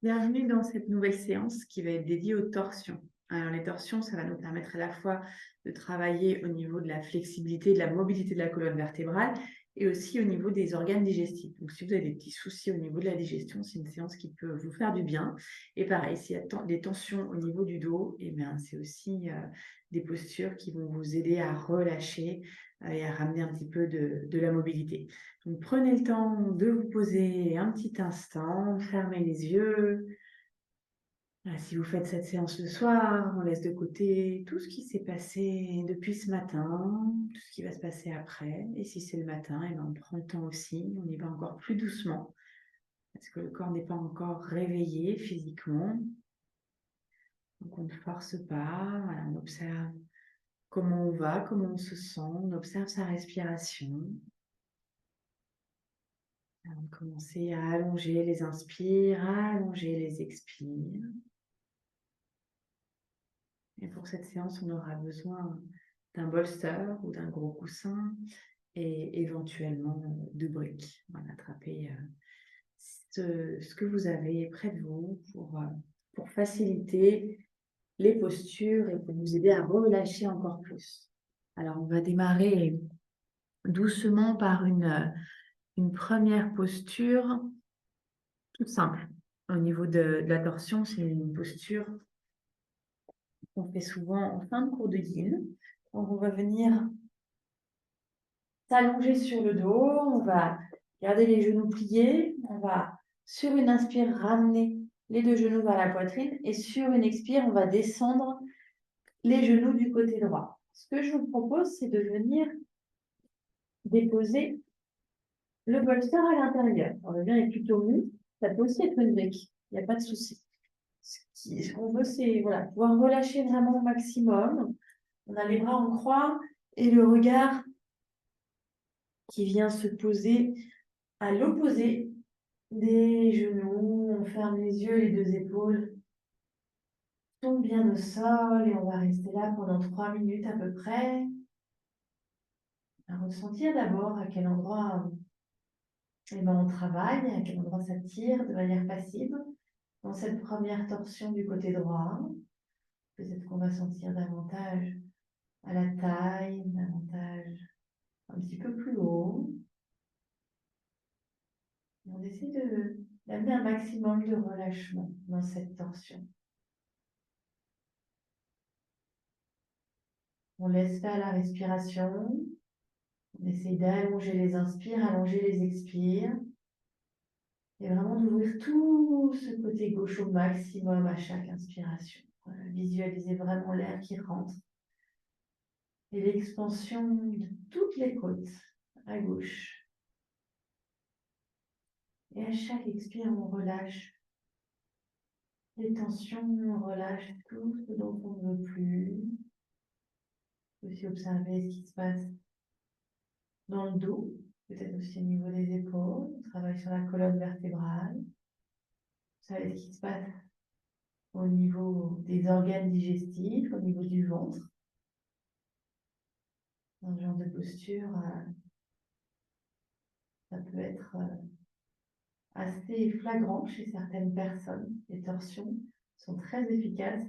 Bienvenue dans cette nouvelle séance qui va être dédiée aux torsions. Alors les torsions, ça va nous permettre à la fois de travailler au niveau de la flexibilité, de la mobilité de la colonne vertébrale et aussi au niveau des organes digestifs. Donc si vous avez des petits soucis au niveau de la digestion, c'est une séance qui peut vous faire du bien. Et pareil, s'il y a des tensions au niveau du dos, eh bien, c'est aussi des postures qui vont vous aider à relâcher et à ramener un petit peu de la mobilité. Donc, prenez le temps de vous poser un petit instant, fermez les yeux. Si vous faites cette séance le soir, on laisse de côté tout ce qui s'est passé depuis ce matin, tout ce qui va se passer après. Et si c'est le matin, eh ben, on prend le temps aussi, on y va encore plus doucement, parce que le corps n'est pas encore réveillé physiquement. Donc on ne force pas, voilà, on observe comment on va, comment on se sent, on observe sa respiration. On va commencer à allonger les inspires, à allonger les expires. Et pour cette séance, on aura besoin d'un bolster ou d'un gros coussin et éventuellement de briques. Voilà, attrapez ce que vous avez près de vous pour faciliter les postures et pour vous aider à relâcher encore plus. Alors, on va démarrer doucement par une première posture toute simple. Au niveau de la torsion, c'est une posture qu'on fait souvent en fin de cours de yin. Donc, on va venir s'allonger sur le dos, on va garder les genoux pliés, on va, sur une inspire, ramener les deux genoux vers la poitrine et sur une expire, on va descendre les genoux du côté droit. Ce que je vous propose, c'est de venir déposer le bolster à l'intérieur. Le bien est plutôt mou, ça peut aussi être une brique, il n'y a pas de souci. Ce qu'on veut, c'est voilà, pouvoir relâcher vraiment au maximum. On a les bras en croix et le regard qui vient se poser à l'opposé des genoux. On ferme les yeux, les deux épaules tombent bien au sol et on va rester là pendant 3 minutes à peu près. À ressentir d'abord à quel endroit on travaille, à quel endroit ça tire de manière passive. Dans cette première torsion du côté droit, peut-être qu'on va sentir davantage à la taille, davantage un petit peu plus haut. On essaie d'amener un maximum de relâchement dans cette torsion. On laisse faire la respiration. On essaie d'allonger les inspires, allonger les expires. Et vraiment d'ouvrir tout ce côté gauche au maximum à chaque inspiration. Visualisez vraiment l'air qui rentre. Et l'expansion de toutes les côtes à gauche. Et à chaque expire, on relâche les tensions, on relâche tout ce dont on ne veut plus. Aussi observer ce qui se passe dans le dos, peut-être aussi au niveau des épaules. On travaille sur la colonne vertébrale. Vous savez ce qui se passe au niveau des organes digestifs, au niveau du ventre. Dans ce genre de posture, ça peut être assez flagrant chez certaines personnes. Les torsions sont très efficaces.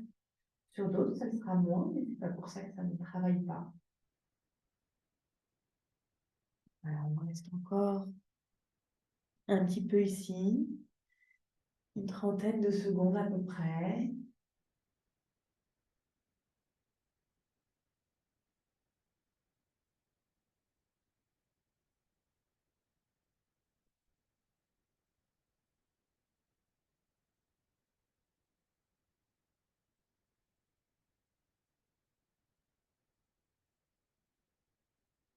Sur d'autres, ça le sera moins, mais c'est pas pour ça que ça ne travaille pas. Alors, on reste encore un petit peu ici, une trentaine de secondes à peu près.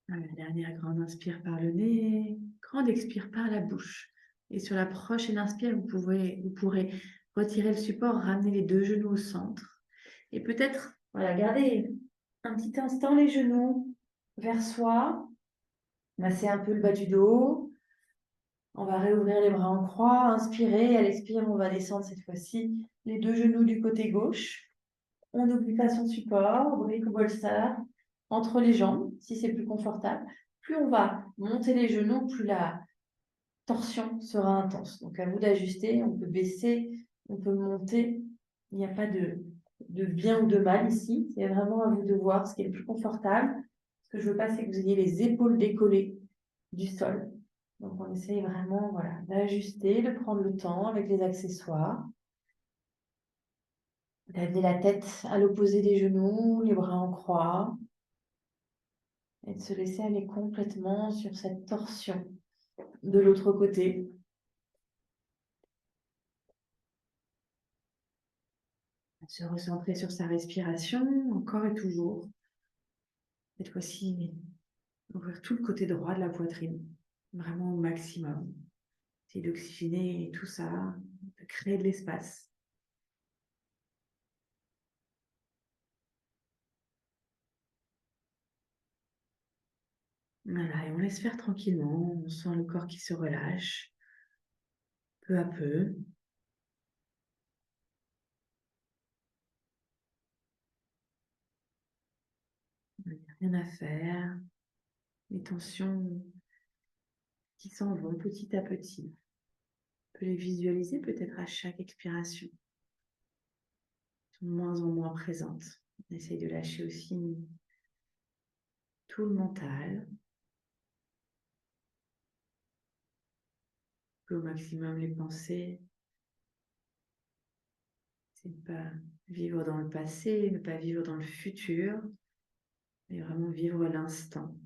Voilà, dernière grande inspire par le nez, grande expire par la bouche. Et sur la prochaine inspire, vous pourrez retirer le support, ramener les deux genoux au centre. Et peut-être, voilà, garder un petit instant les genoux vers soi, masser un peu le bas du dos. On va réouvrir les bras en croix, inspirer. À l'expire, on va descendre cette fois-ci les deux genoux du côté gauche. On n'oublie pas son support, brique ou bolster, entre les jambes, si c'est plus confortable. Plus on va monter les genoux, plus la torsion sera intense. Donc à vous d'ajuster, on peut baisser On peut monter. Il n'y a pas de bien ou de mal ici. C'est vraiment à vous de voir ce qui est le plus confortable. Ce que je veux pas, c'est que vous ayez les épaules décollées du sol. Donc, on essaye vraiment, voilà, d'ajuster, de prendre le temps avec les accessoires, d'amener la tête à l'opposé des genoux, les bras en croix, et de se laisser aller complètement sur cette torsion de l'autre côté. Se recentrer sur sa respiration, encore et toujours. Cette fois-ci, ouvrir tout le côté droit de la poitrine, vraiment au maximum. Essayer d'oxygéner tout ça, de créer de l'espace. Voilà, et on laisse faire tranquillement, on sent le corps qui se relâche, peu à peu. Il n'y a rien à faire. Les tensions qui s'en vont petit à petit. On peut les visualiser peut-être à chaque expiration. Elles sont de moins en moins présentes. On essaye de lâcher aussi tout le mental, au maximum les pensées. C'est ne pas vivre dans le passé, ne pas vivre dans le futur, mais vraiment vivre l'instant.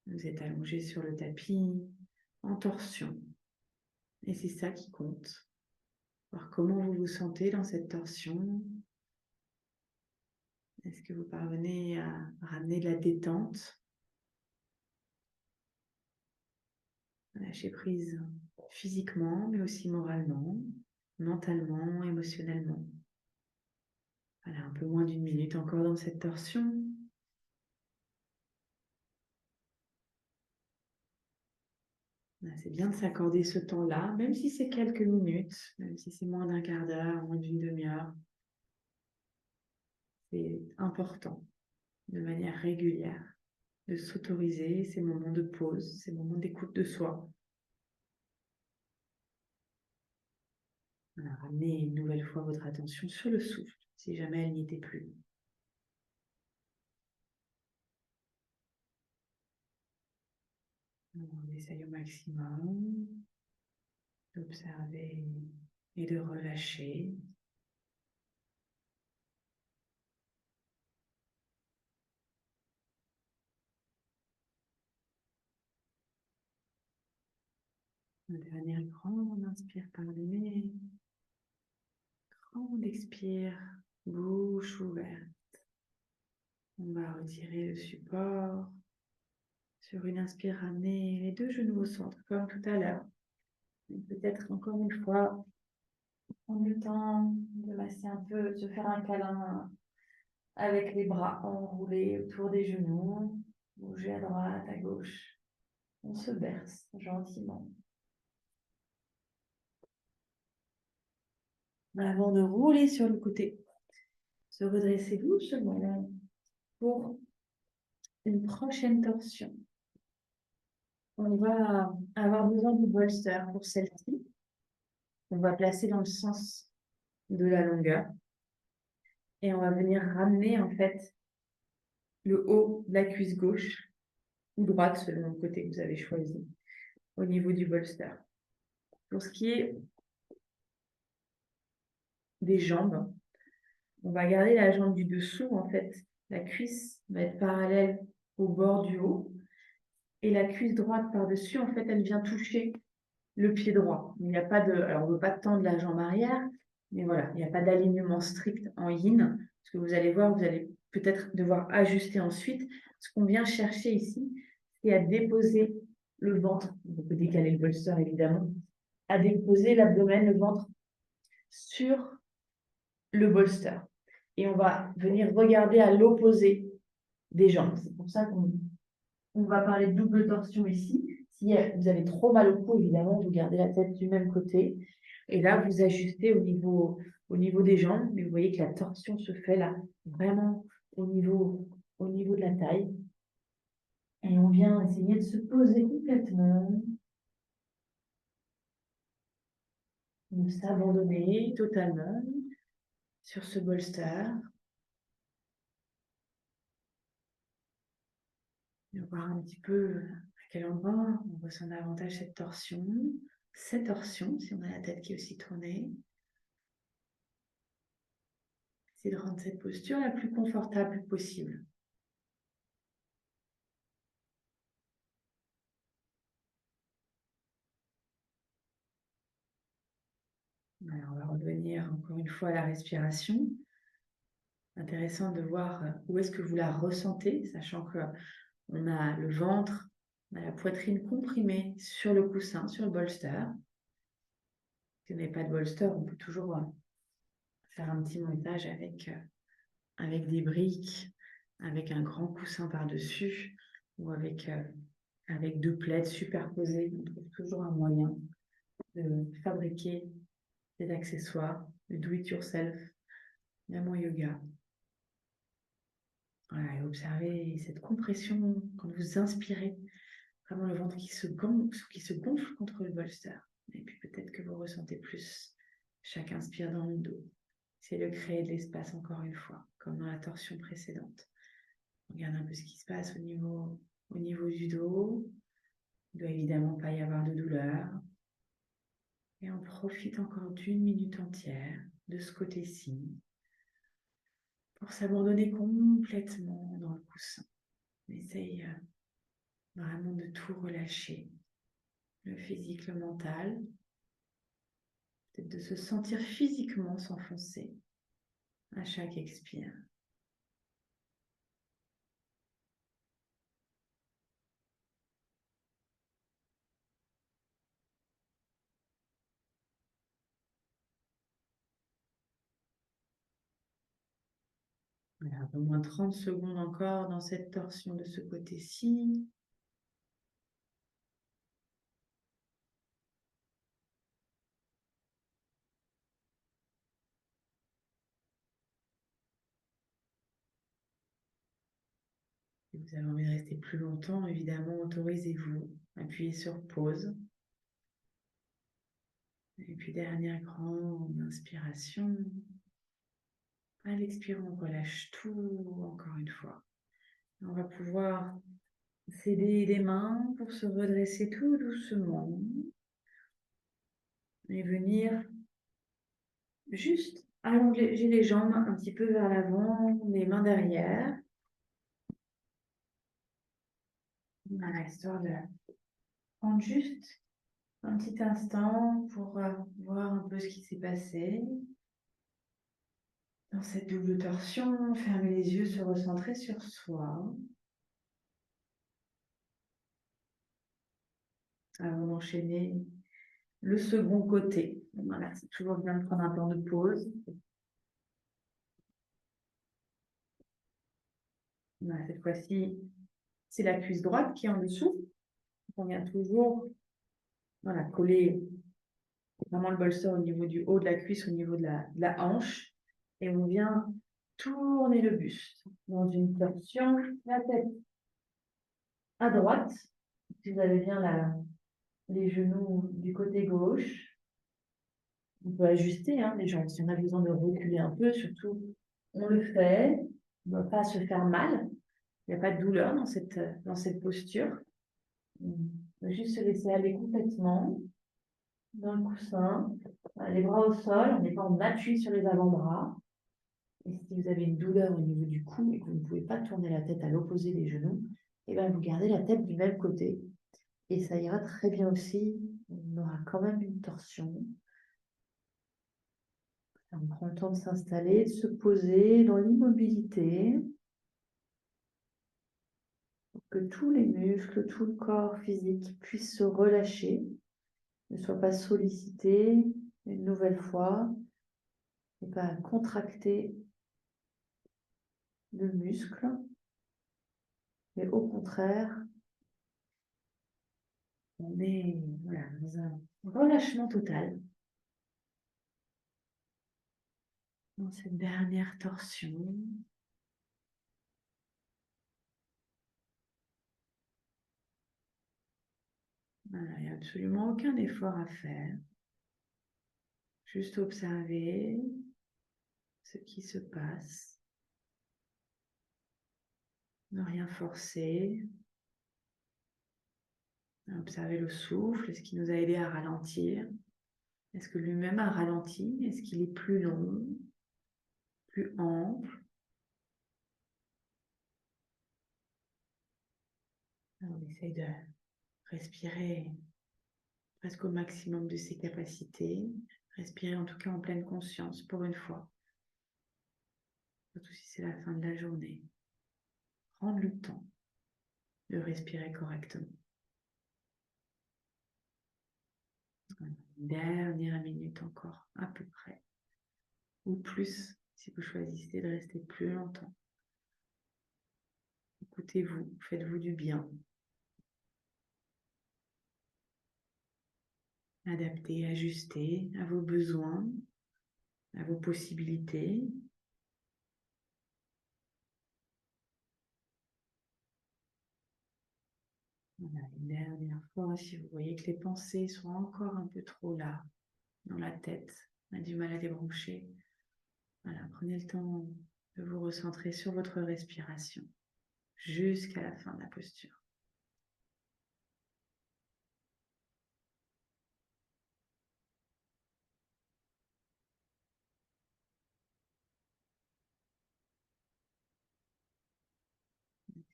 Vous êtes allongé sur le tapis, en torsion. Et c'est ça qui compte. Voir comment vous vous sentez dans cette torsion. Est-ce que vous parvenez à ramener de la détente? Lâcher prise physiquement, mais aussi moralement, mentalement, émotionnellement. Voilà, un peu moins d'une minute encore dans cette torsion. C'est bien de s'accorder ce temps-là, même si c'est quelques minutes, même si c'est moins d'un quart d'heure, moins d'une demi-heure. C'est important, de manière régulière, de s'autoriser ces moments de pause, ces moments d'écoute de soi. Voilà, ramenez une nouvelle fois votre attention sur le souffle, si jamais elle n'y était plus. On essaye au maximum d'observer et de relâcher. Un dernier grand inspire par le nez. Grand expire, bouche ouverte. On va retirer le support. Sur une inspire, ramener les deux genoux au centre, comme tout à l'heure. Peut-être encore une fois, prendre le temps de masser un peu, de se faire un câlin avec les bras enroulés autour des genoux. Bouger à droite, à gauche. On se berce gentiment. Avant de rouler sur le côté, se redresser doucement pour une prochaine torsion. On va avoir besoin du bolster pour celle-ci. On va placer dans le sens de la longueur. Et on va venir ramener en fait le haut de la cuisse gauche ou droite selon le côté que vous avez choisi au niveau du bolster. Pour ce qui est des jambes, on va garder la jambe du dessous en fait. La cuisse va être parallèle au bord du haut et la cuisse droite par-dessus en fait elle vient toucher le pied droit. Il n'y a pas de, alors on ne veut pas tendre la jambe arrière, mais voilà, il n'y a pas d'alignement strict en yin. Ce que vous allez voir, vous allez peut-être devoir ajuster ensuite. Ce qu'on vient chercher ici, c'est à déposer le ventre. On peut décaler le bolster évidemment, à déposer l'abdomen, le ventre sur le bolster. Et on va venir regarder à l'opposé des jambes. C'est pour ça qu'on va parler de double torsion ici. Si vous avez trop mal au cou, évidemment, vous gardez la tête du même côté. Et là, vous ajustez au niveau des jambes. Mais vous voyez que la torsion se fait là, vraiment au niveau de la taille. Et on vient essayer de se poser complètement. de s'abandonner totalement sur ce bolster. Et voir un petit peu à quel endroit on ressent davantage cette torsion, si on a la tête qui est aussi tournée. Essayez de rendre cette posture la plus confortable possible. Alors, on va revenir encore une fois à la respiration. Intéressant de voir où est-ce que vous la ressentez, sachant qu'on a le ventre, on a la poitrine comprimée sur le coussin, sur le bolster. Si vous n'avez pas de bolster, on peut toujours faire un petit montage avec des briques, avec un grand coussin par-dessus ou avec deux plaids superposés. On trouve toujours un moyen de fabriquer des accessoires, de do it yourself, même en yoga. Voilà, et observez cette compression quand vous inspirez, vraiment le ventre qui se gonfle contre le bolster. Et puis peut-être que vous ressentez plus chaque inspire dans le dos. C'est de créer de l'espace encore une fois, comme dans la torsion précédente. Regarde un peu ce qui se passe au niveau du dos. Il ne doit évidemment pas y avoir de douleur. Et on profite encore d'une minute entière de ce côté-ci pour s'abandonner complètement dans le coussin. On essaye vraiment de tout relâcher, le physique, le mental, peut-être de se sentir physiquement s'enfoncer à chaque expire. Voilà, un peu moins 30 secondes encore dans cette torsion de ce côté-ci. Si vous avez envie de rester plus longtemps, évidemment, autorisez-vous. Appuyez sur pause. Et puis, dernière grande inspiration. À l'expire, on relâche tout encore une fois. On va pouvoir s'aider les mains pour se redresser tout doucement et venir juste allonger les jambes un petit peu vers l'avant, les mains derrière. Voilà, histoire de prendre juste un petit instant pour voir un peu ce qui s'est passé. Dans cette double torsion, fermer les yeux, se recentrer sur soi. Avant d'enchaîner le second côté. Voilà, c'est toujours bien de prendre un temps de pause. Voilà, cette fois-ci, c'est la cuisse droite qui est en dessous. On vient toujours coller vraiment le bolster au niveau du haut de la cuisse, au niveau de la hanche. Et on vient tourner le buste dans une torsion, la tête à droite. Si vous avez bien les genoux du côté gauche, on peut ajuster les jambes. Si on a besoin de reculer un peu, surtout, on le fait. On ne doit pas se faire mal. Il n'y a pas de douleur dans cette posture. On va juste se laisser aller complètement dans le coussin. Les bras au sol, on n'est pas en appui sur les avant-bras. Et si vous avez une douleur au niveau du cou et que vous ne pouvez pas tourner la tête à l'opposé des genoux, eh bien, vous gardez la tête du même côté. Et ça ira très bien aussi. On aura quand même une torsion. On prend le temps de s'installer, de se poser dans l'immobilité pour que tous les muscles, tout le corps physique puisse se relâcher, ne soit pas sollicité une nouvelle fois et pas contracter le muscle, mais au contraire, on est dans un relâchement total dans cette dernière torsion. Voilà, il n'y a absolument aucun effort à faire. Juste observer ce qui se passe. Ne rien forcer. Observer le souffle. Est-ce qu'il nous a aidé à ralentir? Est-ce que lui-même a ralenti? Est-ce qu'il est plus long, plus ample? Alors, on essaye de respirer presque au maximum de ses capacités. Respirer en tout cas en pleine conscience pour une fois. Surtout si c'est la fin de la journée. Prendre le temps de respirer correctement. Une dernière minute encore, à peu près. Ou plus, si vous choisissez de rester plus longtemps. Écoutez-vous, faites-vous du bien. Adaptez, ajustez à vos besoins, à vos possibilités. Voilà, une dernière fois, si vous voyez que les pensées sont encore un peu trop là, dans la tête, on a du mal à débrancher. Voilà, prenez le temps de vous recentrer sur votre respiration jusqu'à la fin de la posture.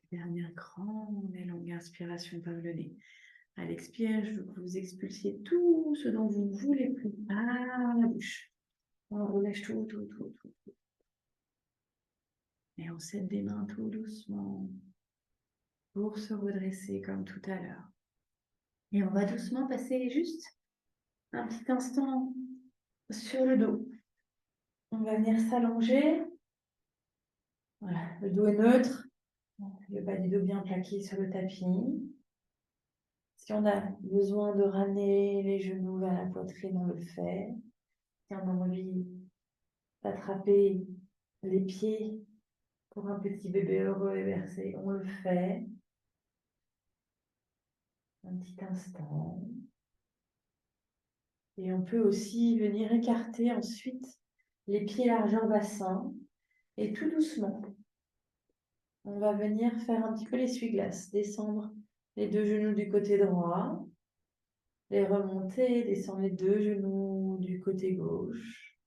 Dernière grande et longue inspiration par le nez. À l'expire, je veux que vous expulsiez tout ce dont vous ne voulez plus par la bouche. On relâche tout. Et on s'aide des mains tout doucement pour se redresser comme tout à l'heure. Et on va doucement passer juste un petit instant sur le dos. On va venir s'allonger. Voilà, le dos est neutre. Le bas du dos bien plaqué sur le tapis. Si on a besoin de ramener les genoux vers la poitrine, on le fait. Si on a envie d'attraper les pieds pour un petit bébé heureux et versé, on le fait. Un petit instant. Et on peut aussi venir écarter ensuite les pieds largeur bassin. Et tout doucement, on va venir faire un petit peu l'essuie-glace. Descendre les deux genoux du côté droit. Les remonter, descendre les deux genoux du côté gauche.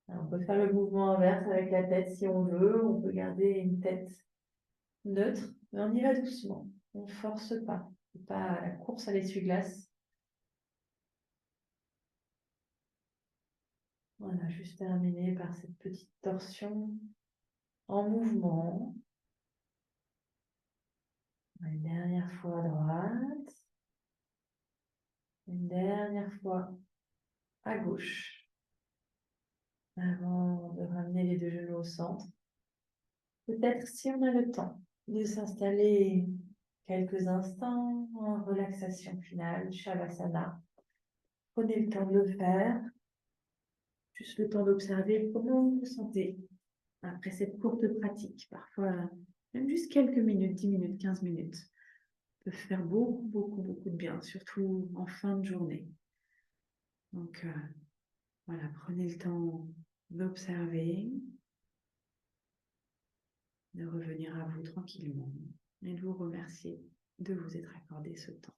Alors, on peut faire le mouvement inverse avec la tête si on veut. On peut garder une tête neutre, mais on y va doucement. On ne force pas. C'est pas la course à l'essuie-glace. Voilà, juste terminé par cette petite torsion en mouvement. Une dernière fois à droite. Une dernière fois à gauche. Avant de ramener les deux genoux au centre. Peut-être si on a le temps de s'installer quelques instants en relaxation finale, Shavasana. Prenez le temps de le faire. Juste le temps d'observer comment vous vous sentez après cette courte pratique. Parfois, même juste quelques minutes, 10 minutes, 15 minutes, peut faire beaucoup de bien, surtout en fin de journée. Donc, voilà, prenez le temps d'observer, de revenir à vous tranquillement et de vous remercier de vous être accordé ce temps.